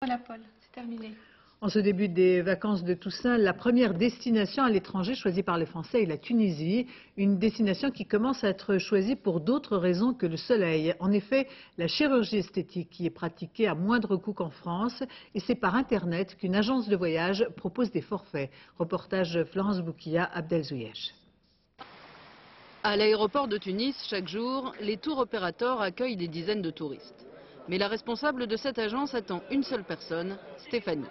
Voilà Paul, c'est terminé. En ce début des vacances de Toussaint, la première destination à l'étranger choisie par les Français est la Tunisie, une destination qui commence à être choisie pour d'autres raisons que le soleil. En effet, la chirurgie esthétique y est pratiquée à moindre coût qu'en France et c'est par Internet qu'une agence de voyage propose des forfaits. Reportage Florence Boukia, Abdelzouyesh. À l'aéroport de Tunis, chaque jour, les tours opérateurs accueillent des dizaines de touristes. Mais la responsable de cette agence attend une seule personne, Stéphanie.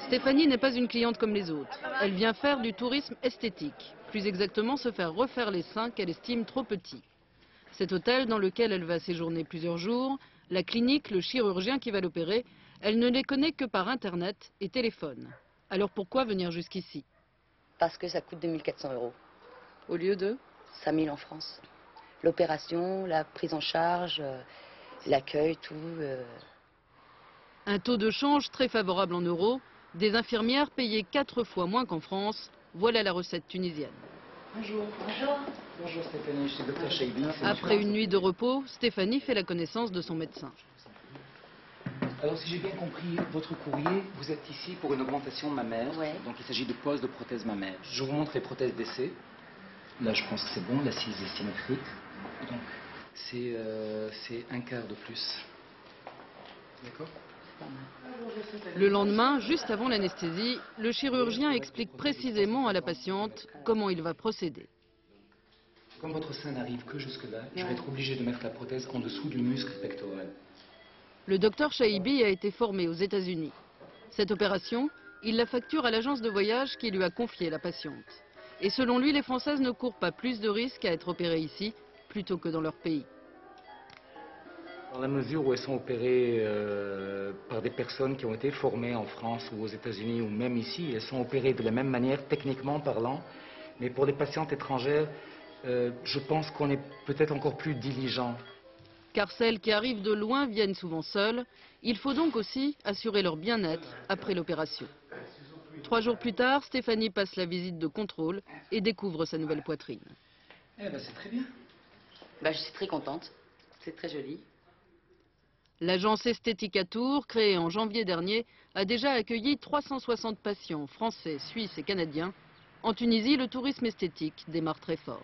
Stéphanie n'est pas une cliente comme les autres. Elle vient faire du tourisme esthétique, plus exactement se faire refaire les seins qu'elle estime trop petits. Cet hôtel dans lequel elle va séjourner plusieurs jours, la clinique, le chirurgien qui va l'opérer, elle ne les connaît que par Internet et téléphone. Alors pourquoi venir jusqu'ici? Parce que ça coûte 2400 €. Au lieu de 5000 en France. L'opération, la prise en charge, l'accueil, tout. Un taux de change très favorable en euros, des infirmières payées 4 fois moins qu'en France. Voilà la recette tunisienne. Bonjour. Bonjour. Bonjour Stéphanie, je suis Dr Chaibi. Après une nuit de repos, Stéphanie fait la connaissance de son médecin. Alors si j'ai bien compris votre courrier, vous êtes ici pour une augmentation mammaire. Ouais. Donc il s'agit de pose de prothèses mammaires. Je vous montre les prothèses d'essai. Là je pense que c'est bon, l'assise est symétrique. Donc c'est un quart de plus. D'accord? Le lendemain, juste avant l'anesthésie, le chirurgien explique précisément à la patiente comment il va procéder. Comme votre sein n'arrive que jusque-là, je vais être obligé de mettre la prothèse en dessous du muscle pectoral. Le docteur Chaibi a été formé aux États-Unis. Cette opération, il la facture à l'agence de voyage qui lui a confié la patiente. Et selon lui, les Françaises ne courent pas plus de risques à être opérées ici plutôt que dans leur pays. Dans la mesure où elles sont opérées par des personnes qui ont été formées en France ou aux États-Unis ou même ici, elles sont opérées de la même manière, techniquement parlant. Mais pour les patientes étrangères, je pense qu'on est peut-être encore plus diligent. Car celles qui arrivent de loin viennent souvent seules. Il faut donc aussi assurer leur bien-être après l'opération. 3 jours plus tard, Stéphanie passe la visite de contrôle et découvre sa nouvelle poitrine. Eh ben c'est très bien. Je suis très contente. C'est très joli. L'agence esthétique à Tours, créée en janvier dernier, a déjà accueilli 360 patients français, suisses et canadiens. En Tunisie, le tourisme esthétique démarre très fort.